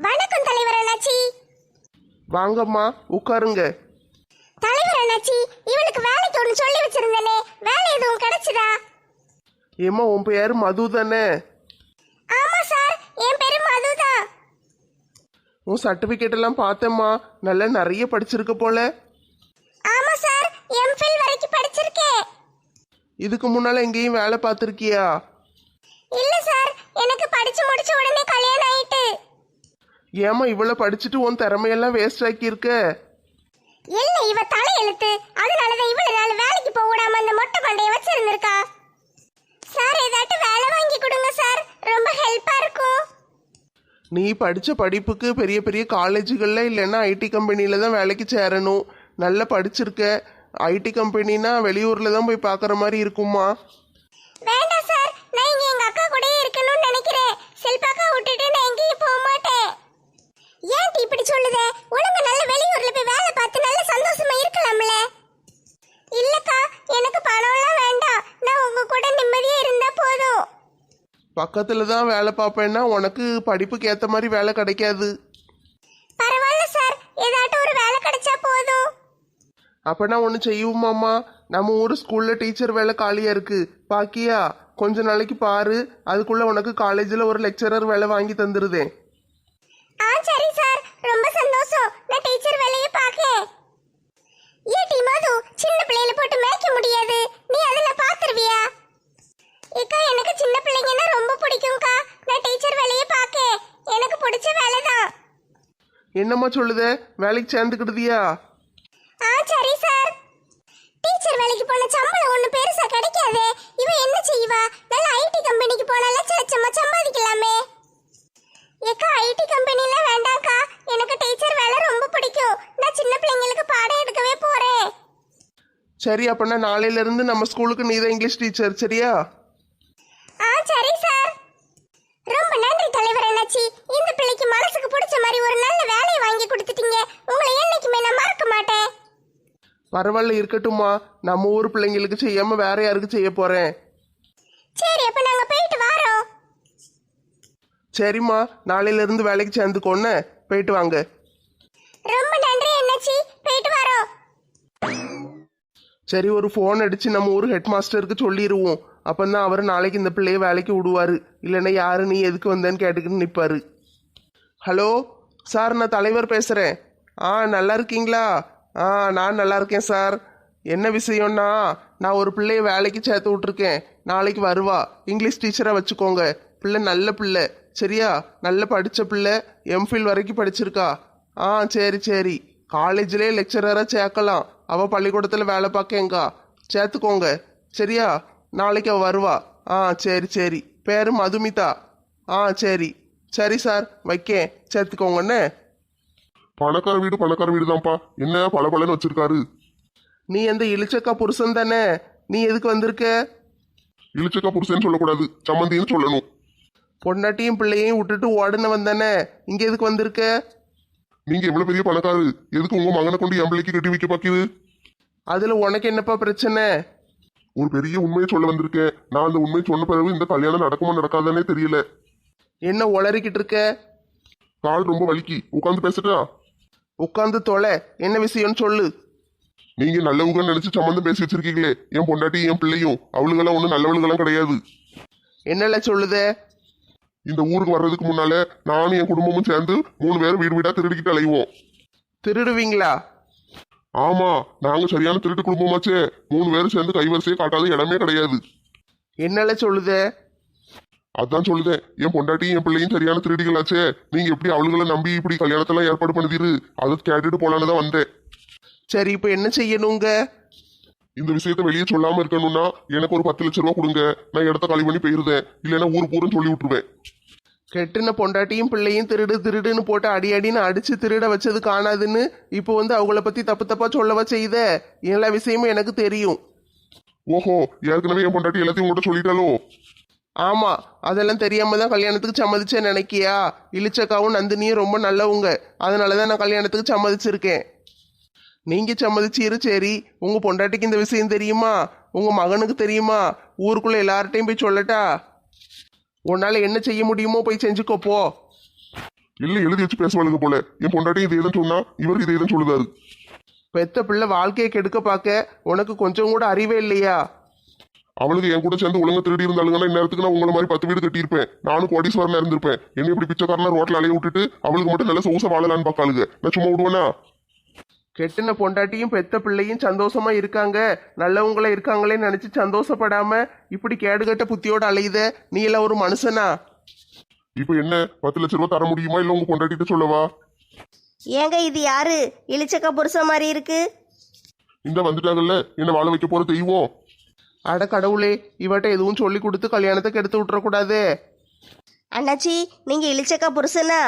வணக்கம் தலைவர் அண்ணாச்சி. வாங்கம்மா உட்காருங்க. தலைவர் அண்ணாச்சி, இவளுக்கு வேலைக்கு ஒன்று சொல்லி வச்சிருந்தேனே, வேலை எதுவும் கிடைச்சதா? ஏம்மா உன் பேர் மது தானே? ஆமா சார், என் பேரு மதுதான். உன் சர்டிபிகேட் எல்லாம் பார்த்தேம்மா, நல்லா நிறைய படிச்சிருக்க போல. ஆமா சார், எம்ஃபில் வரைக்கும் படிச்சிருக்கேன். இதுக்கு முன்னால எங்கேயும் வேலை பார்த்துருக்கியா? இல்ல சார், எனக்கு படிச்சு முடிச்ச உடனே கல்யாணம் ஆயிட்டு. ஏம்மா இவ்வளோ படிச்சுட்டு உன் திறமையெல்லாம் வேஸ்ட் ஆக்கியிருக்க? இல்ல, இவ தலையெழுத்து, அதனாலதான் இவ்வளவு நாள் வேலைக்கு போக விடாம அந்த மொட்டை மண்டைய வச்சிருந்திருக்கா. சார் ஏதாட்டும் வேலை வாங்கி கொடுங்க சார், ரொம்ப ஹெல்ப்பா இருக்கும். நீ படித்த படிப்புக்கு பெரிய பெரிய காலேஜுகளில் இல்லைன்னா ஐடி கம்பெனியில் தான் வேலைக்கு சேரணும். நல்லா படிச்சிருக்க. ஐடி கம்பெனினா வெளியூரில் தான் போய் பார்க்குற மாதிரி இருக்குமா? வேண்டாம் சார், நான் இங்க எங்க அக்கா கூடயே இருக்கணும்னு நினைக்கிறேன். செல்பாக்கா விட்டுட்டு நான் எங்கேயும் போக மாட்டேன். ஏன் இப்படி சொல்லுதே? உனக்கு நல்ல வெளியூர்ல போய் வேலை பார்த்து நல்ல சந்தோஷமா இருக்கலாம்ல. இல்லக்கா, எனக்கு பணம்லாம் வேண்டாம், நான் உங்க கூட நிம்மதியா இருந்தா போதும். பக்கத்தில் தான் வேலை பார்ப்பேன்னா உனக்கு படிப்புக்கு ஏற்ற மாதிரி வேலை கிடைக்காது. பரவாயில்ல சார், ஏதாட்டும் ஒரு வேலை கிடைச்சா போதும். அப்போனா ஒன்று செய்வோமாம்மா, நம்ம ஊர் ஸ்கூலில் டீச்சர் வேலை காலியாக இருக்குது, பாக்கியா? கொஞ்ச நாளைக்கு பாரு, அதுக்குள்ளே உனக்கு காலேஜில் ஒரு லெக்சரர் வேலை வாங்கி தந்துருதேன். சரி சார், ரொம்ப சந்தோஷம். நான் டீச்சர் வேலையை பார்க்கேன். ஏடி மது, சின்ன பிள்ளையில போட்டு மேய்க்க முடியாது, நீ அதெல்லாம் பாத்துருவியா? ஏக்கா, எனக்கு சின்ன பிள்ளைங்கன்னா ரொம்ப பிடிக்கும்க்கா. நான் டீச்சர் வேலையை பார்க்கேன், எனக்கு பிடிச்ச வேலை தான். என்னம்மா சொல்லுத, வேலைக்கு சேர்ந்துக்கிடுதியா? சரி சார். டீச்சர் வேலைக்கு போன சம்பளம் ஒண்ணு பெருசா கிடைக்காதே, இவ என்ன செய்வா? நல்ல ஐடி கம்பெனிக்கு போனா லட்ச லட்சமா சம்பாதிக்கலாமே. ஏக்கா, ஐடி கம்பெனில வேண்டாம்க்கா, எனக்கு டீச்சர் வேலை ரொம்ப பிடிக்கும். நான் சின்ன பிள்ளைங்களுக்கு பாடம் எடுக்கவே போறேன். சரி, அப்போனா நாளையிலேருந்து நம்ம ஸ்கூலுக்கு நீ தான் இங்கிலீஷ் டீச்சர், சரியா? சரி சார். ரொம்ப நன்றி தலைவர் அண்ணாச்சி, இந்த பிள்ளைக்கு மனசுக்கு பிடிச்ச மாதிரி ஒரு நல்ல வேலையை வாங்கி கொடுத்துட்டீங்க. உங்களை என்னைக்குமே நான் மறக்க மாட்டேன். பரவாயில்ல, இருக்கட்டும்மா. நம்ம ஊர் பிள்ளைங்களுக்கு செய்யாம வேற யாருக்கு செய்ய போறேன்? சரி, அப்ப நாங்க போயிட்டு வரோம். சரிம்மா, நாளையிலேருந்து வேலைக்கு சேர்ந்துக்கோன்னு போயிட்டு வாங்க. ரொம்ப நன்றி அண்ணாச்சி, போயிட்டு வரோம். சரி, ஒரு ஃபோன் அடிச்சு நம்ம ஊர் ஹெட் மாஸ்டருக்கு சொல்லிடுவோம். அப்பந்தான் அவர் நாளைக்கு இந்த பிள்ளைய வேலைக்கு விடுவாரு. இல்லைன்னா யாரு நீ எதுக்கு வந்தேன்னு கேட்டுக்கிட்டு நிற்பாரு. ஹலோ சார், நான் தலைவர் பேசுகிறேன். நல்லா இருக்கீங்களா? நான் நல்லா இருக்கேன் சார். என்ன விஷயம்னா, நான் ஒரு பிள்ளைய வேலைக்கு சேர்த்து விட்ருக்கேன். நாளைக்கு வருவா. இங்கிலீஷ் டீச்சராக வச்சுக்கோங்க. பிள்ளை நல்ல பிள்ளை, சரியா? நல்ல படித்த பிள்ளை, எம்ஃபில் வரைக்கும் படிச்சிருக்கா. சரி சரி, காலேஜ்லேயே லெக்சரராக சேர்க்கலாம். அவள் பள்ளிக்கூடத்தில் வேலை பார்க்கேங்கா, சேர்த்துக்கோங்க, சரியா? நாளைக்கு அவள் வருவா. சரி சரி. பேர் மதுமிதா. சரி சரி சார், வைக்கேன், சேர்த்துக்கோங்கண்ணே. பணக்கார வீடு தான்ப்பா. என்ன பலன்னு வச்சிருக்காரு? நீ எந்த இளிச்சக்கா புருஷன் தானே? நீ எதுக்கு வந்திருக்க? இளிச்சக்கா புருஷன்னு சொல்லக்கூடாது, சம்மந்தின்னு சொல்லணும். பொண்டாட்டியும் பிள்ளையையும் விட்டுட்டு ஓடுனவன் தானே, இங்கே எதுக்கு வந்திருக்க? நீங்க எவ்வளவு பெரிய பணக்காரு, எதுக்கு உங்க மகனை கொண்டு என் பிள்ளைக்கு கட்டி வைக்க பாக்குது? அதில் உனக்கு என்னப்பா பிரச்சனை? ஒரு பெரிய உண்மையை சொல்ல வந்திருக்கேன். நான் அந்த உண்மையை சொன்ன பிறகு இந்த கல்யாணம் நடக்குமா நடக்காதானே தெரியல. என்ன உளறிக்கிட்டு இருக்க? கால் ரொம்ப வலிக்கு, உட்காந்து பேசட்டா? உட்காந்து தொலை, என்ன விஷயம்னு சொல்லு. நீங்க நல்லவங்கன்னு நினைச்சு சம்மந்தம் பேசி வச்சிருக்கீங்களே, என் பொண்டாட்டி என் பிள்ளையும், அவளுகெல்லாம் ஒன்றும் நல்லவளுகெல்லாம் கிடையாது. என்னல சொல்லுதே? இந்த ஊருக்கு வர்றதுக்கு முன்னால நானும் என் குடும்பமும் சேர்ந்து 3 பேரும் வீடு வீடா திருடிக்கிட்டு அலைவோம். திருடுவீங்களா? ஆமா, நாங்க சரியான திருட்டு குடும்பமாச்சே. 3 பேரும் சேர்ந்து கைவரிசையை காட்டாத இடமே கிடையாது. என்னல சொல்லுதே? அதான் சொல்லுதேன், என் பொண்டாட்டியும் என் பிள்ளையும் சரியான திருடிகளாச்சே. நீங்க எப்படி அவளுகளை நம்பி இப்படி கல்யாணத்தெல்லாம் ஏற்பாடு பண்ணுதீரு? அதை கேட்டுட்டு போலான்னு தான் வந்தேன். சரி, இப்போ என்ன செய்யணுங்க? இந்த விஷயத்த வெளியே சொல்லாம இருக்கணும்னா எனக்கு ஒரு 10 லட்சம் ரூபா கொடுங்க, நான் இடத்த காலி பண்ணி போயிருந்தேன். இல்லைன்னா ஊர் பூரம் சொல்லி விட்டுருவேன். கெட்டுன பொண்டாட்டியும் பிள்ளையும் திருடு திருடுன்னு போட்டு அடி அடின்னு அடிச்சு திருட வச்சது காணாதுன்னு இப்போ வந்து அவங்கள பத்தி தப்பு தப்பா சொல்லவா செய்த? எல்லா விஷயமும் எனக்கு தெரியும். ஓஹோ, ஏற்கனவே என் பொண்டாட்டி எல்லாத்தையும் உங்கள்கிட்ட சொல்லிட்டாலோ? ஆமா, அதெல்லாம் தெரியாம தான் கல்யாணத்துக்கு சம்மதிச்சேன் நினைக்கியா? இளிச்சக்காவும் நந்தினியும் ரொம்ப நல்லவங்க, அதனாலதான் நான் கல்யாணத்துக்கு சம்மதிச்சிருக்கேன். நீங்க சம்மதிச்சீரு, சரி. உங்க பொண்டாட்டிக்கு இந்த விஷயம் தெரியுமா? உங்க மகனுக்கு தெரியுமா? ஊருக்குள்ள எல்லார்ட்டையும் போய் சொல்லட்டா? உன்னால என்ன செய்ய முடியுமோ போய் செஞ்சுக்கோ போ. இல்ல எழுதி வச்சு பேசுவாளுங்க போல. என் பொண்டாட்டி இதே தான் சொன்னா, இவர் இதே தான் சொல்லுதாரு. பெத்த பிள்ளை வாழ்க்கையை கெடுக்க பார்க்க உனக்கு கொஞ்சம் கூட அறிவே இல்லையா? அவளுக்கு என் கூட சேர்ந்து ஒழுங்கா திருடி இருந்தாளுங்கன்னா இந்நேரத்துக்கு நான் உங்களை மாதிரி 10 வீடு கட்டியிருப்பேன். நானும் கோடீஸ்வரனா இருந்திருப்பேன். என்ன இப்படி பிச்சைக்காரனா ரோட்ல அலைய விட்டுட்டு அவளுக்கு மட்டும் நல்ல சொகுசா வாழலான்னு பார்க்காளுங்க. நான் சும்மா விடுவேனா? கெட்டின பொண்டாட்டியும் பெத்த பிள்ளையும் சந்தோஷமா இருக்காங்க, நல்லவங்கள இருக்காங்களேன்னு நினைச்சு சந்தோஷப்படாம இப்படி கேடுகட்ட புத்தியோட அலையுத, நீ எல்லாம் ஒரு மனுஷனா? இப்ப என்ன 10 லட்ச ரூபா தர முடியுமா இல்ல உங்க பொண்டாட்டிட்ட சொல்லவா? ஏங்க இது யாரு இளிச்சக்கா புருஷன் மாதிரி இருக்கு? இந்த வந்துட்டாங்கல்ல, என்ன வாழ வைக்க போற தெய்வம். அட கடவுளே, இவட்ட எதுவும் சொல்லி கொடுத்து கல்யாணத்தை கெடுத்து விட்டுறக்கூடாதே. அண்ணாச்சி நீங்க இளிச்சக்கா புருஷனா?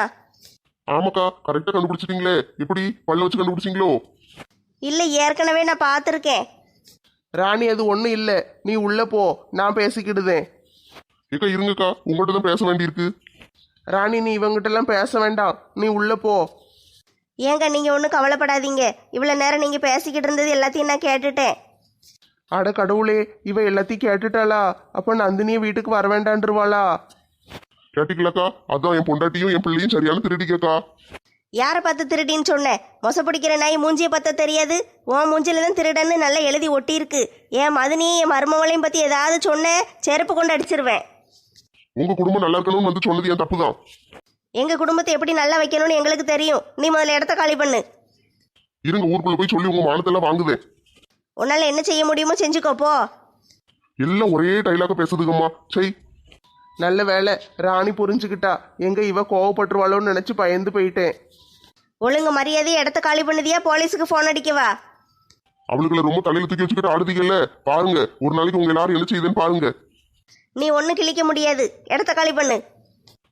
ஆமாக்கா, கரெக்டா கண்டுபிடிச்சிட்டீங்களே. எப்படி பல்ல வச்சு கண்டுபிடிச்சிங்களோ? இல்லை ஏற்கனவே நான் பார்த்துருக்கேன். ராணி அது ஒன்றும் இல்லை, நீ உள்ள போ, நான் பேசிக்கிடுதேன். ஏக்கா இருங்கக்கா, உங்கள்கிட்ட தான் பேச வேண்டியிருக்கு. ராணி நீ இவங்கிட்டலாம் பேச வேண்டாம், நீ உள்ள போ. ஏங்க நீங்க ஒன்றும் கவலைப்படாதீங்க. இவ்வளோ நேரம் நீங்க பேசிக்கிட்டு இருந்தது எல்லாத்தையும் நான் கேட்டுட்டேன். அட கடவுளே, இவ எல்லாத்தையும் கேட்டுட்டாளா? அப்ப நந்தினிய வீட்டுக்கு வர வேண்டான்ருவாளா? கேட்டீங்களாக்கா? அதான் என் பொண்டாட்டியும் என் பிள்ளையும் சரியான திருடிக்கா. யாரை பார்த்து திருடின்னு சொன்னேன்? மொசை பிடிக்கிற நாய் மூஞ்சியை பார்த்தா தெரியாது? உன் மூஞ்சில தான் திருடன்னு நல்லா எழுதி ஒட்டியிருக்கு. என் மதனியும் என் மருமகளையும் பற்றி ஏதாவது சொன்னேன், செருப்பு கொண்டு அடிச்சிருவேன். உங்க குடும்பம் நல்லா இருக்கணும்னு வந்து சொன்னது என் தப்பு தான். எங்கள் குடும்பத்தை எப்படி நல்லா வைக்கணும்னு எங்களுக்கு தெரியும். நீ முதல்ல இடத்த காலி பண்ணு. இருங்க, ஊருக்குள்ள போய் சொல்லி உங்க மானத்தெல்லாம் வாங்குதேன். உன்னால் என்ன செய்ய முடியுமோ செஞ்சுக்கோ போ. எல்லாம் ஒரே டைலாக பேசுதுங்கம்மா. சரி, நல்ல வேலை, ராணி புரிஞ்சுக்கிட்டா. எங்க இவ கோவப்பட்டுருவாளோன்னு நினைச்சு பயந்து போயிட்டேன். ஒழுங்கு மரியாதையை இடத்த காலி பண்ணுதியா போலீஸுக்கு ஃபோன் அடிக்கவா? அவளுக்குள்ள ரொம்ப தலையில தூக்கி வச்சுக்கிட்டு ஆடுதீங்கல்ல. பாருங்க, ஒரு நாளைக்கு உங்க எல்லாரும் என்ன செய்யுதுன்னு பாருங்க. நீ ஒன்றும் கிழிக்க முடியாது. இடத்த காலி பண்ணு.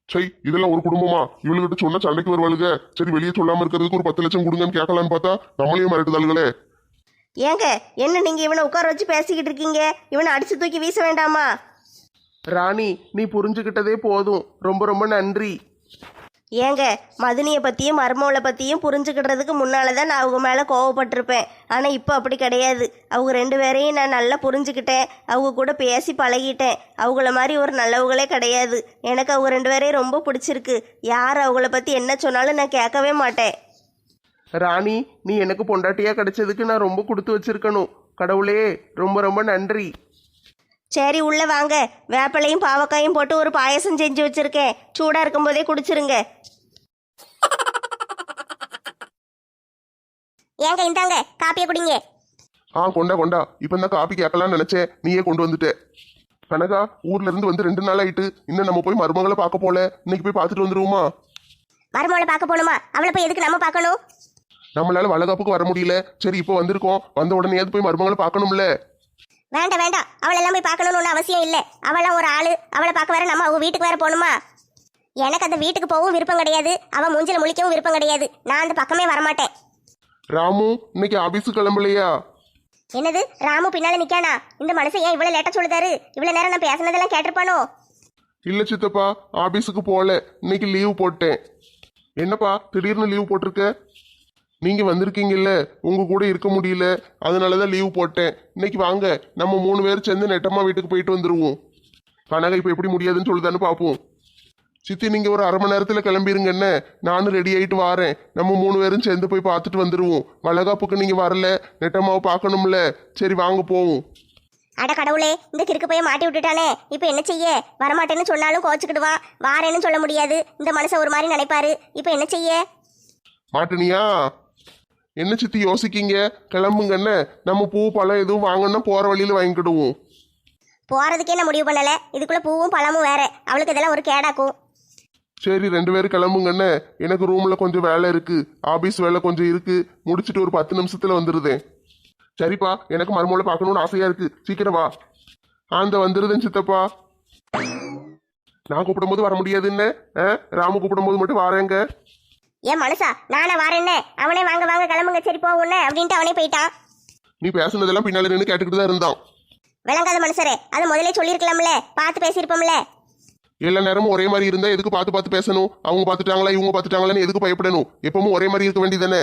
சரி, இதெல்லாம் ஒரு குடும்பமா? இவளுகிட்ட சொன்னா சண்டைக்கு வருவாளுங்க. சரி, வெளியே சொல்லாம இருக்கிறதுக்கு ஒரு 10 லட்சம் கொடுங்கன்னு கேட்கலான்னு பார்த்தா நம்மளையும் மிரட்டுதாளுங்களே. ஏங்க என்ன நீங்க இவனை உட்கார வச்சு பேசிக்கிட்டு இருக்கீங்க? இவனை அடிச்சு தூக்கி வீச வேண்டாமா? ராணி நீ புரிஞ்சுக்கிட்டதே போதும், ரொம்ப ரொம்ப நன்றி. ஏங்க மதுனியை பற்றியும் மருமவளை பற்றியும் புரிஞ்சுக்கிட்டதுக்கு முன்னால தான் நான் அவங்க மேலே கோவப்பட்டிருப்பேன். ஆனால் இப்போ அப்படி கிடையாது. அவங்க 2 பேரையும் நான் நல்லா புரிஞ்சுக்கிட்டேன். அவங்க கூட பேசி பழகிட்டேன். அவங்கள மாதிரி ஒரு நல்லவங்களே கிடையாது. எனக்கு அவங்க 2 பேரையும் ரொம்ப பிடிச்சிருக்கு. யார் அவங்கள பற்றி என்ன சொன்னாலும் நான் கேட்கவே மாட்டேன். ராணி நீ எனக்கு பொண்டாட்டியா கிடைச்சதுக்கு நான் ரொம்ப கொடுத்து வச்சிருக்கணும். கடவுளே ரொம்ப ரொம்ப நன்றி. சரி உள்ள வாங்க. வேப்பிலையும் பாவக்காயும் போட்டு ஒரு பாயசம் செஞ்சு வச்சிருக்கேன். சூடாக இருக்கும்போதே குடிச்சிருங்க. ஏங்க இந்தாங்க காப்பியை குடிங்க. கொண்டா கொண்டா. இப்போ தான் காப்பி கேட்கலான்னு நினைச்சேன், நீயே கொண்டு வந்துட்ட. கனகா, ஊர்ல இருந்து வந்து 2 நாள் ஆயிட்டு. இன்னும் நம்ம போய் மருமகளை பார்க்க போல. இன்னைக்கு போய் பார்த்துட்டு வந்துருவோமா? மருமகளை பார்க்க போகணுமா? அவளை போய் எதுக்கு நம்ம பார்க்கணும்? நம்மளால வளகாப்புக்கு வர முடியல. சரி இப்போ வந்திருக்கோம், வந்த உடனே போய் மருமகளை பார்க்கணும்ல. வேண்டாம் வேண்டாம், அவளெல்லாம் போய் பார்க்கணும்னு ஒன்றும் அவசியம் இல்லை. அவளாம் ஒரு ஆளு, அவளை பார்க்க வேற நம்ம அவங்க வீட்டுக்கு வேற போகணுமா? எனக்கு அந்த வீட்டுக்கு போகவும் விருப்பம் கிடையாது. அவன் மூஞ்சில முழிக்கவும் விருப்பம் கிடையாது. நான் அந்த பக்கமே வரமாட்டேன். ராமு இன்னைக்கு ஆபீஸுக்கு கிளம்பலையா? என்னது ராமு பின்னால நிக்கானா? இந்த மனுஷன் ஏன் இவ்வளவு லேட்டா சொல்லுதாரு? இவ்வளவு நேரம் நான் பேசினதெல்லாம் கேட்டிருப்பானோ? இல்ல சித்தப்பா, ஆபீஸுக்கு போகல, இன்னைக்கு லீவ் போட்டேன். என்னப்பா திடீர்னு லீவ் போட்டிருக்க? நீங்க வந்திருக்கீங்கல்ல, உங்க கூட இருக்க முடியல, அதனாலதான் லீவ் போட்டேன். இன்னைக்கு வாங்க, நம்ம 3 பேர் சேர்ந்து நெட்டம்மா வீட்டுக்கு போயிட்டு வந்துருவோம். கனகா இப்ப எப்படி முடியாதுன்னு சொல்லுதான்னு பாப்போம். சித்தி நீங்க ஒரு 1/2 மணி நேரத்துல கிளம்பிருங்க. என்ன, நானும் ரெடி ஆயிட்டு வாரேன். நம்ம 3 பேரும் சேர்ந்து போய் பார்த்துட்டு வந்துருவோம். வளகாப்புக்கு நீங்க வரல, நெட்டம்மாவை பார்க்கணும்ல. சரி வாங்க போவோம். அட கடவுளே, இந்த கிறுக்கு போய் மாட்டி விட்டுட்டானே. இப்போ என்ன செய்ய? வரமாட்டேன்னு சொன்னாலும் கோச்சுக்கிடுவா, வாரேன்னு சொல்ல முடியாது. இந்த மனுஷன் ஒரு மாதிரி நினைப்பாரு. இப்போ என்ன செய்ய? மாட்டினியா? என்ன சித்தி யோசிக்கீங்க? கிளம்புங்க. என்ன, நம்ம பூ பழம் எதுவும் வாங்கணும்னா போற வழியில வாங்கிக்கிடுவோம். போறதுக்கே நான் முடிவு பண்ணல, இதுக்குள்ள பூவும் பழமும் வேற. அவளுக்கு இதெல்லாம் ஒரு கேடாக்கும். சரி 2 பேரும் கிளம்புங்கண்ணே. எனக்கு ரூம்ல கொஞ்சம் வேலை இருக்கு, ஆபீஸ் வேலை கொஞ்சம் இருக்கு. முடிச்சிட்டு ஒரு 10 நிமிஷத்துல வந்துருதேன். சரிப்பா, எனக்கு மருமகளை பார்க்கணும்னு ஆசையா இருக்கு, சீக்கிரம் வா. அந்த வந்துருதேன் சித்தப்பா. நான் கூப்பிடும்போது வர முடியாதுன்னு, ராமு கூப்பிடும்போது மட்டும் வாரேங்க. ஏன் மனுஷா, நானே வாரேன்னே. அவனே வாங்க வாங்க கிளம்புங்க சரி போவுன்னே அப்படின்ட்டு அவனே போயிட்டான். நீ பேசுனதெல்லாம் பின்னால நின்று கேட்டுக்கிட்டு தான் இருந்தான். விளங்காத மனுஷரே, அது முதல்ல சொல்லியிருக்கலாம்ல, பார்த்து பேசியிருப்போம்ல. எல்லா நேரமும் ஒரே மாதிரி இருந்தா எதுக்கு பார்த்து பார்த்து பேசணும்? அவங்க பார்த்துட்டாங்களா இவங்க பார்த்துட்டாங்களான்னு எதுக்கு பயப்படணும்? எப்பவும் ஒரே மாதிரி இருக்க வேண்டியதானே?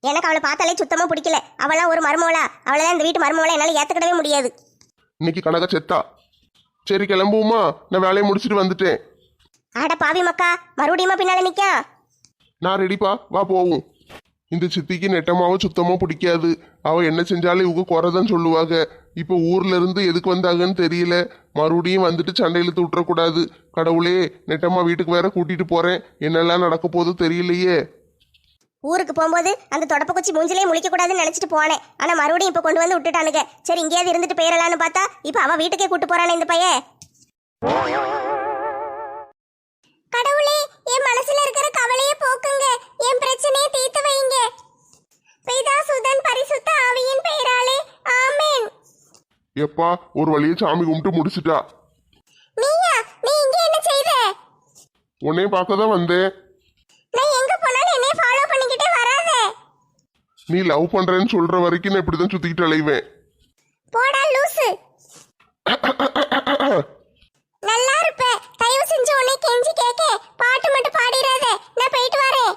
எனக்கு அவளை பார்த்தாலே சுத்தமா பிடிக்கல. அவளாம் ஒரு மருமவளா? அவளைதான் இந்த வீட்டு மருமவளா என்னால ஏத்துக்கிடவே முடியாது. இன்னைக்கு கனகா செத்தா. சரி கிளம்புவோமா? நான் வேலையை முடிச்சுட்டு வந்துட்டேன். அட பாவி மக்கா, மறுபடியுமா பின்னால நிக்கா? நான் ரெடிப்பா, வா போவோம். இந்த சித்திக்கு நெட்டமாவோ சுத்தமாக பிடிக்காது. அவள் என்ன செஞ்சாலும் இவங்க குறைதான் சொல்லுவாங்க. இப்போ ஊர்ல இருந்து எதுக்கு வந்தாங்கன்னு தெரியல. மறுபடியும் வந்துட்டு சண்டை இழுத்து விட்டுறக்கூடாது. கடவுளே, நெட்டம்மா வீட்டுக்கு வேற கூட்டிட்டு போறேன். என்னெல்லாம் நடக்க போகுது தெரியலையே. ஊருக்கு போகும்போது அந்த தொடப்ப குச்சி மூஞ்சிலே முழிக்க கூடாதுன்னு நினைச்சிட்டு போனேன். ஆனா மறுபடியும் இப்ப கொண்டு வந்து விட்டுட்டானுங்க. சரி இங்கேயாவது இருந்துட்டு போயிடலான்னு பார்த்தா இப்ப அவ வீட்டுக்கே கூட்டு போறானே இந்த பையன். கடவுளே, என் மனசுல இருக்கிற கவலையை போக்குங்க. என் பிரச்சனையை தீர்த்து வைங்க. பிதா சுதன் பரிசுத்த ஆவியின் பெயராலே ஆமென். எப்பா ஒரு வழியை சாமி கும்பிட்டு முடிச்சிட்டா. நீயா? நீ இங்க என்ன செய்த? உன்னையும் பார்க்க தான் வந்தேன். நான் எங்க போனாலும் என்னைய ஃபாலோ பண்ணிக்கிட்டே வராத. நீ லவ் பண்றேன்னு சொல்ற வரைக்கும் நான் இப்படிதான் சுத்திக்கிட்டு அலைவேன். போடா லூசு. நல்லா இருப்ப. தயவு செஞ்சு உன்னை கெஞ்சி கேக்க பாட்டு மட்டும் பாடிராத. நான் போயிட்டு வரேன்.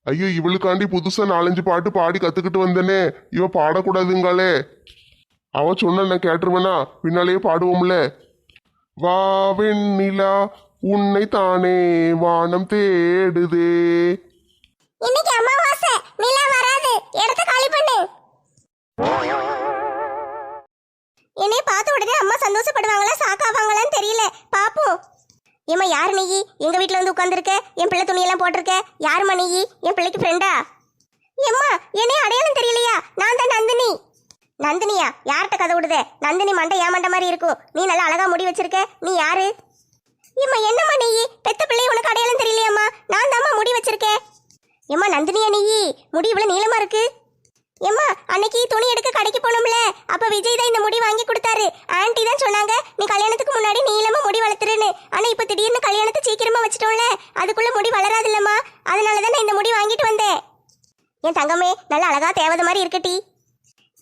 ஐயோ, இவளுக்காண்டி புதுசா 4-5 பாட்டு பாடி கத்துக்கிட்டு வந்தனே, இவ பாடக்கூடாதுங்களே. அவ சொன்ன நான் கேட்டுருவேனா, பின்னாலேயே பாடுவோம்ல. வா வெண்ணிலா உன்னை தானே வானம் தேடுதே. இன்னைக்கு அமாவாசை, நிலா வராது. இடத்த காலி பண்ணு. என்னைய பார்த்த உடனே அம்மா சந்தோஷப்படுவாங்களா சாக்காவாங்களான்னு தெரியல. பாப்போம். ஏம்மா யார் நீ? எங்க வீட்டுல வந்து உட்காந்துருக்க. என் பிள்ளை துணியெல்லாம் போட்டிருக்க. யாரும்மா நீ? என் பிள்ளைக்கு ஃப்ரெண்டா? ஏம்மா என்னைய அடையாளம் தெரியலையா? நான் தான் நந்தினி. நந்தினியா? யார்கிட்ட கதை விடுத? நந்தினி மண்டை ஏன் மண்டை மாதிரி இருக்கும். நீ நல்லா அழகா முடி வச்சிருக்க. நீ யாரு? ஏம்மா என்னம்மா நீ? பெத்த பிள்ளை உனக்கு அடையாளம் தெரியலையாம்மா? நான் தாம்மா முடி வச்சிருக்கேன். ஏம்மா நந்தினியா நீ? முடி இவ்வளவு நீளமா இருக்கு. ஏம்மா அன்னைக்கு துணி எடுக்க கடைக்கு போனோம்ல, அப்ப விஜய் தான் இந்த முடி வாங்கி கொடுத்தாரு. ஆன்ட்டி தான் சொன்னாங்க நீ கல்யாணத்துக்கு முன்னாடி நீளமா முடி வளர்த்துருன்னு. ஆனா இப்ப திடீர்னு கல்யாணத்தை சீக்கிரமா வச்சிட்டோம்ல, அதுக்குள்ள முடி வளராது இல்லம்மா. அதனாலதான் நான் இந்த முடி வாங்கிட்டு வந்தேன். என் தங்கமே நல்லா அழகா தேவத மாதிரி இருக்கட்டி.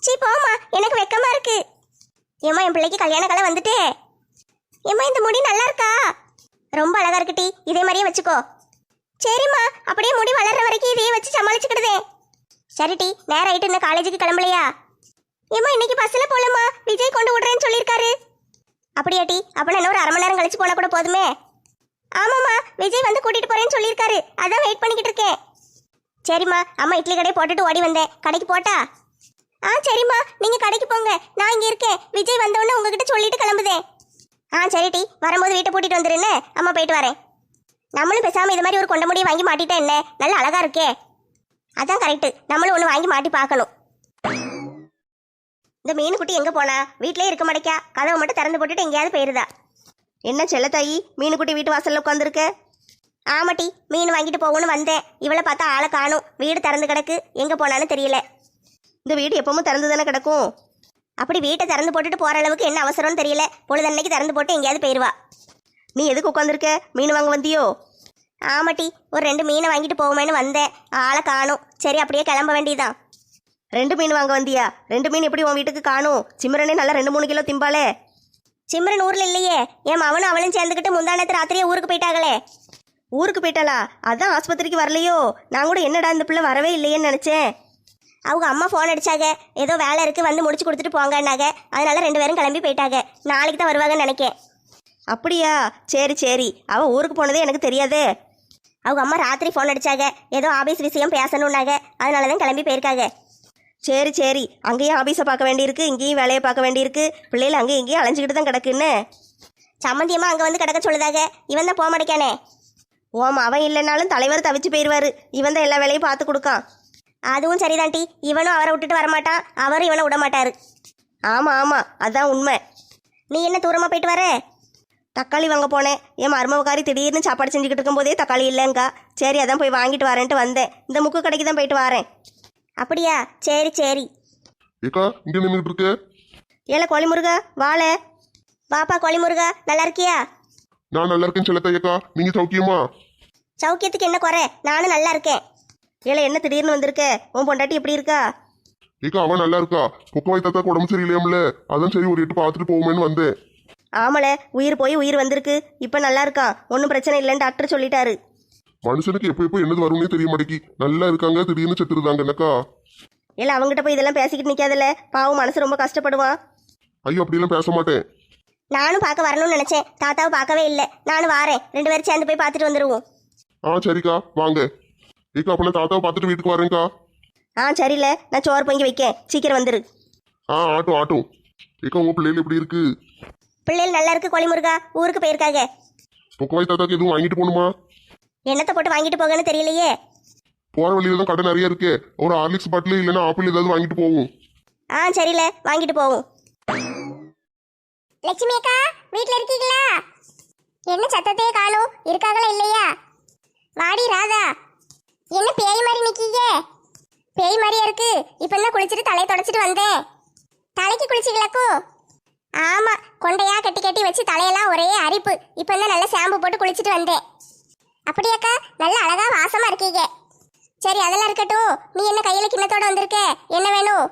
சீ போமா, எனக்கு வெக்கமா இருக்கு. ஏம்மா என் பிள்ளைக்கு கல்யாண காலை வந்துட்டே. ஏம்மா இந்த முடி நல்லா இருக்கா? ரொம்ப அழகா இருக்குட்டி. இதே மாதிரியே வச்சுக்கோ. சரிம்மா, அப்படியே முடி வளர்ற வரைக்கும் இதையே வச்சு சமாளிச்சுக்கிடுதே. சரிட்டி, நேரம் ஆயிட்டு இன்னும் காலேஜுக்கு கிளம்பலையா? ஏம்மா இன்னைக்கு பஸ்ல போலமா, விஜய் கொண்டு விடுறேன்னு சொல்லியிருக்காரு. அப்படியாட்டி? அப்பனா இன்னும் ஒரு 1/2 மணி நேரம் கழிச்சு போனா கூட போதுமே. ஆமாம்மா, விஜய் வந்து கூட்டிட்டு போறேன்னு சொல்லியிருக்காரு. அதான் வெயிட் பண்ணிக்கிட்டு இருக்கேன். சரிம்மா, அம்மா இட்லி கடையை போட்டுட்டு ஓடி வந்தேன். கடைக்கு போட்டா? சரிம்மா, நீங்க கடைக்கு போங்க, நான் இங்க இருக்கேன். விஜய் வந்தவொடனே உங்ககிட்ட சொல்லிட்டு கிளம்புதேன். சரிட்டி, வரும்போது வீட்டை பூட்டிட்டு வந்துருன்னு. அம்மா போயிட்டு வரேன். நம்மளும் பேசாம இது மாதிரி ஒரு கொண்ட முடியை வாங்கி மாட்டிட்டா என்ன? நல்லா அழகா இருக்கே. அதான் கரெக்ட், நம்மளும் ஒன்று வாங்கி மாட்டி பார்க்கணும். இந்த மீனுக்குட்டி எங்க போனா? வீட்லயே இருக்க மாட்டேக்கா. கதவை மட்டும் திறந்து போட்டுட்டு எங்கேயாவது போயிருதா? என்ன செல்லத்தாயி, மீனுக்குட்டி வீட்டு வாசல்ல உட்காந்துருக்க? ஆமாட்டி, மீன் வாங்கிட்டு போகணும்னு வந்தேன். இவளை பார்த்தா ஆளை காணும். வீடு திறந்து கிடக்கு, எங்க போனான்னு தெரியல. இந்த வீடு எப்பவும் திறந்து தானே கிடக்கும். அப்படி வீட்டை திறந்து போட்டுட்டு போற அளவுக்கு என்ன அவசரம்னு தெரியல. பொழுதன்னைக்கு திறந்து போட்டு எங்கேயாவது போயிருவா. நீ எதுக்கு உட்காந்துருக்க? மீன் வாங்க வந்தியோ? ஆமாட்டி, ஒரு 2 மீனை வாங்கிட்டு போவோமேன்னு வந்தேன். ஆளை காணும். சரி அப்படியே கிளம்ப வேண்டியதான். 2 மீன் வாங்க வந்தியா? 2 மீன் எப்படி உன் வீட்டுக்கு காணும்? சிம்ரனே நல்லா 2-3 கிலோ திம்பாளே. சிம்ரன் ஊர்ல இல்லையே. என் மவனும் அவளும் சேர்ந்துக்கிட்டு முந்தானத்து ராத்திரியே ஊருக்கு போயிட்டாங்களே. ஊருக்கு போயிட்டாளா? அதான் ஆஸ்பத்திரிக்கு வரலையோ? நான் கூட என்னடா இந்த பிள்ளை வரவே இல்லையேன்னு நினைச்சேன். அவங்க அம்மா ஃபோன் அடிச்சாங்க. ஏதோ வேலை இருக்கு, வந்து முடிச்சு கொடுத்துட்டு போங்கன்னாங்க. அதனால 2 பேரும் கிளம்பி போயிட்டாங்க. நாளைக்கு தான் வருவாங்கன்னு நினைக்கேன். அப்படியா? சரி சரி. அவ ஊருக்கு போனதே எனக்கு தெரியாதே. அவங்க அம்மா ராத்திரி ஃபோன் அடிச்சாங்க. ஏதோ ஆபீஸ் விஷயம் பேசணும்னாங்க. அதனால தான் கிளம்பி போயிருக்காங்க. சரி சரி. அங்கேயும் ஆபீஸை பார்க்க வேண்டியிருக்கு, இங்கேயும் வேலையை பார்க்க வேண்டியிருக்கு. பிள்ளைகள் அங்கேயும் இங்கேயும் அலைஞ்சிக்கிட்டு தான் கிடக்குன்னு. சம்மந்தியம்மா அங்கே வந்து கிடக்க சொல்லுதாங்க. இவன் தான் போக மாட்டேக்கானே. ஓம், அவன் இல்லைனாலும் தலைவர் தவிச்சு போயிடுவாரு. இவன் தான் எல்லா வேலையும் பார்த்து கொடுக்கான். அதுவும் சரிதான்ட்டி. இவனும் அவரை விட்டுட்டு வரமாட்டான், அவரும் இவனை விட மாட்டாரு. ஆமா ஆமா, அதான் உண்மை. நீ என்ன தூரமா போயிட்டு வர? தக்காளி வாங்க போனேன். என் மருமகாரி திடீர்னு சாப்பாடு செஞ்சுக்கிட்டு இருக்கும்போதே தக்காளி இல்லைங்கா. சரி அதான் போய் வாங்கிட்டு வரேன்ட்டு வந்தேன். இந்த முக்கு கடைக்கு தான் போயிட்டு வரேன். அப்படியா? சரி சரி. ஏக்கா இங்க நின்றுட்டு இருக்க? ஏல கோழிமுருகா, வாழ. பாப்பா கோழிமுருகா, நல்லா இருக்கியா? நான் நல்லா இருக்கேன் செல்லத்தையக்கா, நீங்க சௌக்கியமா? சௌக்கியத்துக்கு என்ன குறை? நானும் நல்லா இருக்கேன். ஏல என்ன திடீர்னு வந்திருக்க? உன் பொண்டாட்டி எப்படி இருக்கா? ஏக்கா அவன் நல்லா இருக்கா. புக்கவாய் தாத்தா உடம்பு சரியில்லையாமல, அதான் சரி ஒரு 8 பார்த்துட்டு போவோமேன்னு வந்தேன். ஆமல, உயிர் போய் உயிர் வந்திருக்கு. இப்ப நல்லா இருக்கான், ஒன்றும் பிரச்சனை இல்லைன்னு டாக்டர் சொல்லிட்டாரு. மனுஷனுக்கு எப்போ என்னது வரும்னே தெரிய மாட்டேங்கி. நல்லா இருக்காங்க, திடீர்னு செத்துருதாங்க என்னக்கா. இல்ல அவங்ககிட்ட போய் இதெல்லாம் பேசிக்கிட்டு நிக்காதல, பாவம் மனசு ரொம்ப கஷ்டப்படுவான். ஐயோ அப்படியெல்லாம் பேச மாட்டேன். நானும் பார்க்க வரணும்னு நினைச்சேன், தாத்தாவை பார்க்கவே இல்லை. நானும் வாரேன், 2 பேரும் சேர்ந்து போய் பார்த்துட்டு வந்துருவோம். சரிக்கா வாங்க. ஏக்கா அப்ப நான் தாத்தாவை பார்த்துட்டு வீட்டுக்கு வரேன்க்கா. ஆ சரியில்ல, நான் சோறு பொங்கி வைக்கேன், சீக்கிரம் வந்துரு. ஆட்டும் ஆட்டும். ஏக்கா உங்க பிள்ளைகள் எப்படி இருக்கு? பிள்ளைகள் நல்லா இருக்கு கோழிமுருகா, ஊருக்கு போயிருக்காங்க. பொக்கவாய் தாத்தாக்கு எதுவும் வாங்கிட்டு போகணுமா? என்னத்தை போட்டு வாங்கிட்டு போகன்னு தெரியலையே. போற வழியில தான் கடை நிறைய இருக்கு. ஒரு ஹார்லிக்ஸ் பாட்டில் இல்லைன்னா ஆப்பிள் ஏதாவது வாங்கிட்டு போவோம். ஆ சரியில்ல, வாங்கிட்டு போவோம். லட்சுமி அக்கா வீட்ல இருக்கீங்களா? என்ன சத்தத்தையே காணோம், இருக்காங்களா இல்லையா? வாடி ராதா. என்ன பேய் மாதிரி நிக்கீங்க? பேய் மாதிரியா இருக்கு. இப்பதான் குளிச்சுட்டு தலையை தொடச்சிட்டு வந்தேன். தலைக்கு குளிச்சிக்கலாக்கோ? ஆமா, கொண்டையா கட்டி கட்டி வச்சு தலையெல்லாம் ஒரே அரிப்பு. இப்பதான் நல்ல ஷாம்பு போட்டு குளிச்சுட்டு வந்தேன். அப்படியாக்கா, நல்ல அழகா வாசமா இருக்கீங்க. சரி அதெல்லாம் இருக்கட்டும், நீ என்ன கையில கிண்ணத்தோட வந்திருக்க? என்ன வேணும்?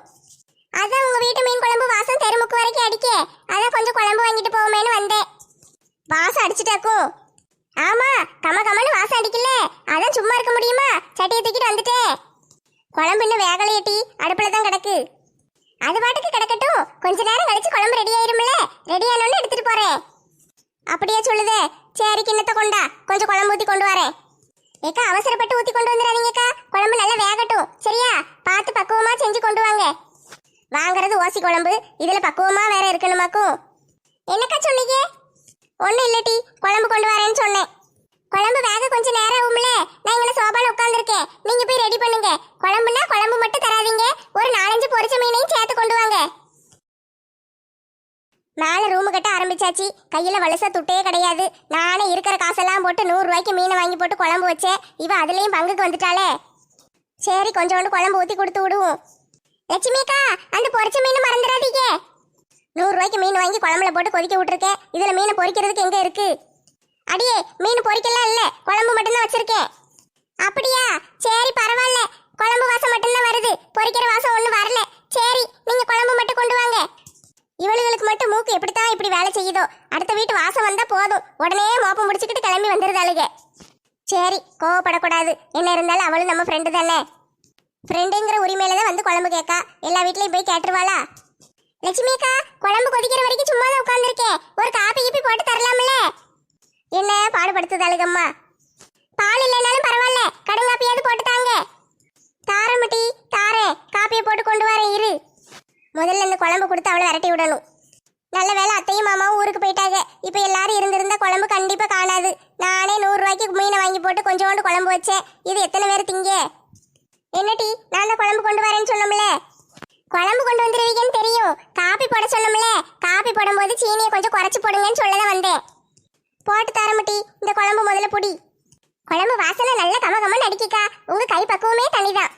அதான் உங்க வீட்டு மீன் குழம்பு வாசம் தெருமுக்கு வரைக்கும் அடிக்க, அதான் கொஞ்சம் குழம்பு வாங்கிட்டு போவோமேனு வந்தேன். வாசம் அடிச்சுட்டாக்கோ? ஆமா, கமன்னு வாசம் அடிக்கல, அதான் சும்மா இருக்க முடியுமா, சட்டியை தூக்கிட்டு வந்துட்டேன். குழம்பு இன்னும் வேகலையட்டி, அடுப்புல தான் கிடக்கு. அது பாட்டுக்கு கிடக்கட்டும், கொஞ்ச நேரம் கழிச்சு குழம்பு ரெடி ஆயிரும்ல, ரெடி ஆனோன்னு எடுத்துட்டு போறேன். அப்படியே சொல்லுதே. சரி கிண்ணத்தை கொண்டா, கொஞ்சம் குழம்பு ஊத்தி கொண்டு வரேன். ஏக்கா அவசரப்பட்டு ஊத்தி கொண்டு வந்துடாதீங்கக்கா, குழம்பு நல்லா வேகட்டும் சரியா? பார்த்து பக்குவமா செஞ்சு கொண்டு வாங்க. வாங்குறது ஓசி குழம்பு, இதுல பக்குவமா வேற இருக்கணுமாக்கும். என்னக்கா சொன்னீங்க? ஒன்னும் இல்லட்டி, குழம்பு கொண்டு வரேன்னு சொன்னேன். குழம்பு வேக கொஞ்சம் நேரம் ஆகும்ல, நான் இங்கே சோபால உட்காந்துருக்கேன், நீங்க போய் ரெடி பண்ணுங்க. குழம்புனா குழம்பு மட்டும் தராதீங்க, ஒரு 4-5 பொரிச்ச மீனையும் சேர்த்து கொண்டு வாங்க. மேல ரூமு கட்ட ஆரம்பிச்சாச்சு, கையில வலுசா துட்டே கிடையாது. நானே இருக்கிற காசெல்லாம் போட்டு 100 ரூபாய்க்கு மீனை வாங்கி போட்டு குழம்பு வச்சேன். இவ அதுலயும் பங்குக்கு வந்துட்டாளே. சரி கொஞ்சோண்டு குழம்பு ஊத்தி கொடுத்து விடுவோம். லட்சுமி அக்கா, அந்த பொரிச்ச மீன் மறந்துடாதீங்க. 100 ரூபாய்க்கு மீன் வாங்கி குழம்புல போட்டு கொதிக்க விட்டுருக்கேன். இதுல மீனை பொரிக்கிறதுக்கு எங்க இருக்கு? அடியே, மீன் பொரிக்கலாம் இல்ல, குழம்பு மட்டும்தான் வச்சிருக்கேன். அப்படியா? சரி பரவாயில்ல, குழம்பு வாசம் மட்டும்தான் வருது, பொரிக்கிற வாசம் ஒன்றும் வரல. சரி நீங்க குழம்பு மட்டும் கொண்டு வாங்க. இவளுகளுக்கு மட்டும் மூக்கு எப்படித்தான் இப்படி வேலை செய்யுதோ, அடுத்த வீட்டு வாசம் வந்தா போதும் உடனே மோப்பம் முடிச்சுக்கிட்டு கிளம்பி வந்துருதாளுங்க. சரி கோவப்படக்கூடாது, என்ன இருந்தாலும் அவளும் நம்ம ஃப்ரெண்டு தானே. ஃப்ரெண்டுங்கிற உரிமையில தான் வந்து குழம்பு கேட்கா, எல்லா வீட்லயும் போய் கேட்டுருவாளா? லட்சுமி அக்கா, குழம்பு கொதிக்கிற வரைக்கும் சும்மா தான் உட்காந்துருக்கேன், ஒரு காப்பி கீப்பி போட்டு தரலாம்ல? என்ன பாடுபடுத்துதாளுகம்மா? பால் இல்லைனாலும் பரவாயில்ல, கடுங்காப்பியாவது போட்டு தாங்க. தாரமட்டி தாரேன், காப்பியை போட்டு கொண்டு வரேன் இரு. முதல்ல இந்த குழம்பு கொடுத்து அவளை விரட்டி விடணும். நல்ல வேலை அத்தையும் மாமாவும் ஊருக்கு போயிட்டாங்க. இப்போ எல்லாரும் இருந்திருந்தா குழம்பு கண்டிப்பா காணாது. நானே 100 ரூபாய்க்கு மீனை வாங்கி போட்டு கொஞ்சோண்டு குழம்பு வச்சேன். இது எத்தனை பேர் திங்க? என்னட்டி, நான் தான் குழம்பு கொண்டு வரேன்னு சொன்னோம்ல. குழம்பு கொண்டு வந்துருவீங்கன்னு தெரியும், காப்பி போட சொன்னோம்ல. காப்பி போடும்போது சீனியை கொஞ்சம் குறைச்சி போடுங்கன்னு சொல்லதான் வந்தேன். போட்டு தரமட்டி, இந்த குழம்பு முதல்ல புடி. குழம்பு வாசனை நல்ல கமகமன்னு அடிக்கிக்கா, உங்க கை பக்குவமே தனிதான்.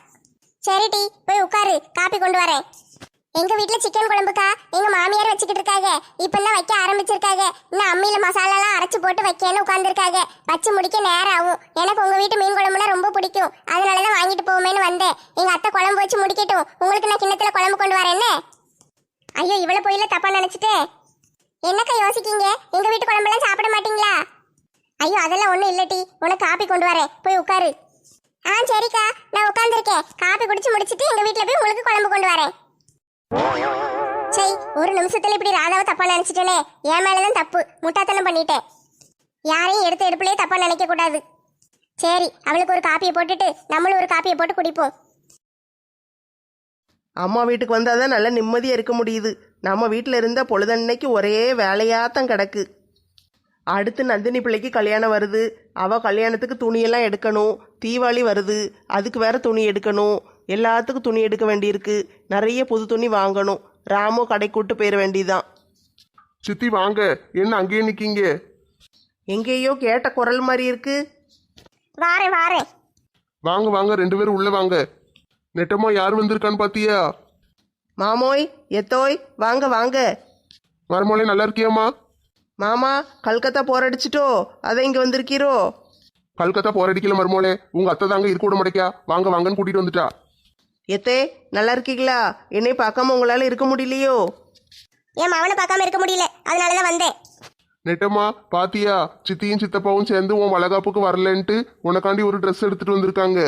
சரிட்டி, போய் உட்காரு, காப்பி கொண்டு வரேன். எங்க வீட்டுல சிக்கன் குழம்புக்கா, எங்க மாமியார் வச்சுக்கிட்டு இருக்காங்க. இப்பதான் வைக்க ஆரம்பிச்சிருக்காங்க. இன்னும் அம்மியில மசாலாலாம் அரைச்சு போட்டு வைக்கன்னு உட்காந்துருக்காங்க. வச்சு முடிக்க நேரம் ஆகும். எனக்கு உங்க வீட்டு மீன் குழம்புனா ரொம்ப பிடிக்கும், அதனாலதான் வாங்கிட்டு போவோமேன்னு வந்தேன். எங்க அத்தை குழம்பு வச்சு முடிக்கட்டும், உங்களுக்கு நான் கிண்ணத்துல குழம்பு கொண்டு வரேன்னு. ஐயோ இவ்வளவு போயில தப்பா நினைச்சிட்டேன். என்னக்கா யோசிக்கீங்க? எங்க வீட்டு குழம்பெல்லாம் சாப்பிட மாட்டீங்களா? ஐயோ அதெல்லாம் ஒண்ணும் இல்லட்டி, உனக்கு காப்பி கொண்டு வரேன், போய் உட்காரு. சரிக்கா, நான் உட்காந்துருக்கேன். காப்பி குடிச்சு முடிச்சிட்டு எங்க வீட்டுல போய் உங்களுக்கு குழம்பு கொண்டு வரேன். சரி, ஒரு நிமிஷத்துல இப்படி ராதாவை தப்பா நினைச்சிட்டேனே, என் மேலதான் தப்பு, முட்டாத்தனம் பண்ணிட்டேன். யாரையும் எடுத்து எடுப்புலயே தப்பா நினைக்க கூடாது. சரி, அவளுக்கு ஒரு காப்பியை போட்டுட்டு நம்மளும் ஒரு காப்பியை போட்டு குடிப்போம். அம்மா வீட்டுக்கு வந்தாதான் நல்லா நிம்மதியாக இருக்க முடியுது. நம்ம வீட்டில் இருந்தால் பொழுதன்னைக்கு ஒரே வேலையாத்தான் கிடக்கு. அடுத்து நந்தினி பிள்ளைக்கு கல்யாணம் வருது, அவள் கல்யாணத்துக்கு துணியெல்லாம் எடுக்கணும். தீபாவளி வருது, அதுக்கு வேற துணி எடுக்கணும். எல்லாத்துக்கும் துணி எடுக்க வேண்டியிருக்கு. நிறைய புது துணி வாங்கணும். ராமோ கடை கூட்டு போயிட வேண்டியதான். சித்தி வாங்க, என்ன அங்கேயே நிக்கீங்க? எங்கேயோ கேட்ட குரல் மாதிரி இருக்கு. வாரேன் வாரேன். வாங்க வாங்க, 2 பேரும் உள்ள வாங்க. நெட்டமா யார் வந்திருக்கான்னு பாத்தியா? மாமோய் எத்தோய், வாங்க வாங்க. மருமகளே நல்லா இருக்கியாம்மா? மாமா கல்கத்தா போரடிச்சிட்டோ, அதை இங்கே வந்திருக்கீரோ? கல்கத்தா போராடிக்கல மருமகளே, உங்க அத்தை தாங்க இருக்க விட மாட்டேக்கா, வாங்க வாங்கன்னு கூட்டிட்டு வந்துட்டா. எத்தே நல்லா இருக்கீங்களா? என்னை பார்க்காம உங்களால் இருக்க முடியலையோ? என் மவனை பார்க்காம இருக்க முடியல, அதனாலதான் வந்தேன். நெட்டம்மா பாத்தியா, சித்தியும் சித்தப்பாவும் சேர்ந்து உன் வளகாப்புக்கு வரலன்ட்டு உனக்காண்டி ஒரு ட்ரெஸ் எடுத்துட்டு வந்திருக்காங்க.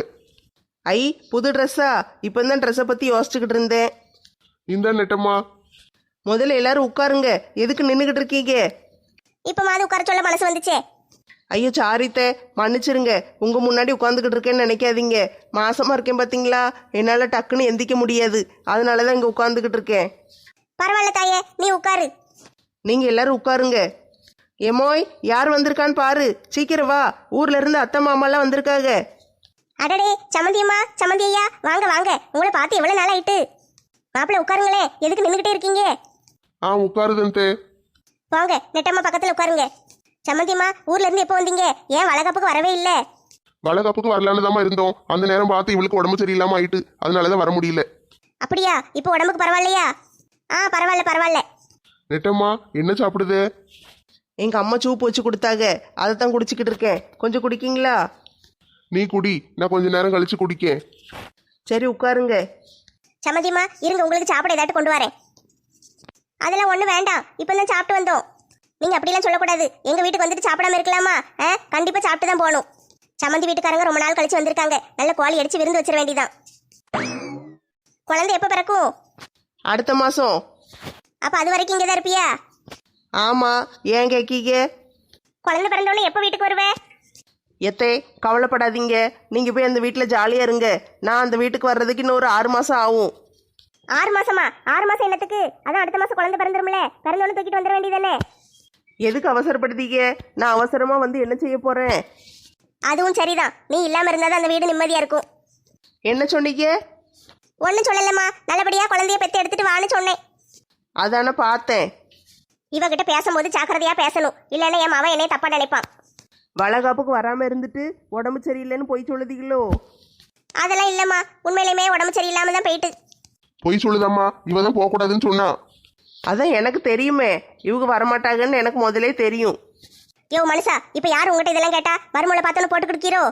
ஐ புது ட்ரெஸ்ஸா? இப்போ தான் ட்ரெஸ்ஸை பற்றி யோசிச்சுக்கிட்டு இருந்தேன். இந்த நெட்டம்மா. முதல்ல எல்லாரும் உட்காருங்க, எதுக்கு நின்றுக்கிட்டு இருக்கீங்க? இப்ப மாதிரி உட்கார சொல்ல மனசு வந்துச்சே. ஐயோ சாரித்தே, மன்னிச்சிருங்க. உங்கள் முன்னாடி உட்காந்துக்கிட்டு இருக்கேன்னு நினைக்காதீங்க. மாசமாக இருக்கேன் பார்த்தீங்களா, என்னால் டக்குன்னு எந்திக்க முடியாது. அதனால தான் இங்கே உட்காந்துக்கிட்டு இருக்கேன். பரவாயில்ல தாயே, நீ உட்காரு. நீங்கள் எல்லாரும் உட்காருங்க. எமோய், யார் வந்திருக்கான்னு பாரு, சீக்கிரம் வா. ஊர்ல இருந்து அத்தை மாமாலாம் வந்திருக்காங்க. அடடே, சமந்தியம்மா, சமந்தி ஐயா, வாங்க வாங்க. உங்களை பார்த்து எவ்வளவு நாள் ஆயிட்டு. மாப்பிள்ள உட்காருங்களே, எதுக்கு நின்றுகிட்டே இருக்கீங்க? உட்காருதே. போங்க, நெட்டம்மா பக்கத்துல உட்காருங்க. சமந்தியம்மா, ஊர்ல இருந்து எப்போ வந்தீங்க? ஏன் வளகாப்புக்கு வரவே இல்லை? வளகாப்புக்கு வரலான்னு தான் இருந்தோம். அந்த நேரம் பார்த்து இவளுக்கு உடம்பு சரியில்லாம ஆயிட்டு, அதனாலதான் வர முடியல. அப்படியா? இப்போ உடம்புக்கு பரவாயில்லையா? பரவாயில்ல பரவாயில்ல. நெட்டம்மா, என்ன சாப்பிடுதே? எங்கள் அம்மா சூப்பு வச்சு கொடுத்தாங்க, அதை தான் குடிச்சிக்கிட்டு இருக்கேன். கொஞ்சம் குடிக்கீங்களா? நீ குடி, நான் கொஞ்ச நேரம் கழிச்சு குடிக்கேன். சரி உட்காருங்க. சமந்தியம்மா, இருங்க, உங்களுக்கு சாப்பிட ஏதாட்டு கொண்டு வரேன். அதெல்லாம் ஒன்றும் வேண்டாம், இப்போ தான் சாப்பிட்டு வந்தோம். நீங்கள் அப்படிலாம் சொல்லக்கூடாது. எங்கள் வீட்டுக்கு வந்துட்டு சாப்பிடாம இருக்கலாமா? கண்டிப்பாக சாப்பிட்டு தான் போகணும். சமந்தி வீட்டுக்காரங்க ரொம்ப நாள் கழிச்சு வந்திருக்காங்க. நல்ல கோழி அடிச்சு விருந்து வச்சிட வேண்டியதான். குழந்தை எப்போ பிறக்கும்? அடுத்த மாதம். அப்போ அது வரைக்கும் இங்கே தான் இருப்பியா? ஆமாம், ஏன் கேட்கீங்க? குழந்தை பிறந்தோடனே எப்போ வீட்டுக்கு வருவேன்? எத்தே, கவலைப்படாதீங்க. நீங்கள் போய் அந்த வீட்டில் ஜாலியாக இருங்க. நான் அந்த வீட்டுக்கு வர்றதுக்கு இன்னும் ஒரு 6 மாதம் ஆகும். 6 மாசமா? 6 மாசம் என்னத்துக்கு? அதான் அடுத்த மாசம் குழந்தை பிறந்துரும்ல, பிறந்தோன்னு தூக்கிட்டு வந்துட வேண்டியதானே. எதுக்கு அவசரப்படுத்தீங்க? நான் அவசரமாக வந்து என்ன செய்ய போகிறேன்? அதுவும் சரிதான், நீ இல்லாமல் இருந்தால் தான் அந்த வீடு நிம்மதியாக இருக்கும். என்ன சொன்னீங்க? ஒன்றும் சொல்லலம்மா, நல்லபடியாக குழந்தைய பெற்று எடுத்துட்டு வான்னு சொன்னேன். அதானே பார்த்தேன். இவகிட்ட பேசும்போது ஜாக்கிரதையா பேசணும், இல்லைன்னா என் அவன் என்னைய தப்பா நினைப்பான். வளகாப்புக்கு வராமல் இருந்துட்டு உடம்பு சரியில்லைன்னு போய் சொல்லுதீங்களோ? அதெல்லாம் இல்லம்மா, உண்மையிலுமே உடம்பு சரியில்லாம தான் போயிட்டு. பொய் சொல்லுதாம்மா, இவ தான் போகக்கூடாதுன்னு சொன்னா. அதான் எனக்கு தெரியுமே, இவங்க வரமாட்டாங்கன்னு எனக்கு முதலே தெரியும். யோ மனுஷா, இப்போ யார் உங்ககிட்ட இதெல்லாம் கேட்டா? மறுமூளை பார்த்தோன்னு போட்டு கொடுக்கிறோ?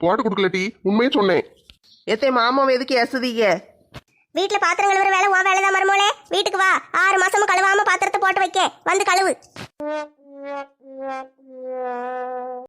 போட்டு கொடுக்கலட்டி, உண்மையே சொன்னேன். எத்தே, மாமாவை எதுக்கு ஏசுதீங்க? வீட்டில் பாத்திரம் கழுவுற வேலை உன் வேலை தான் மறுமூளை. வீட்டுக்கு வா, 6 மாசமும் கழுவாம பாத்திரத்தை போட்டு வைக்க, வந்து கழுவு.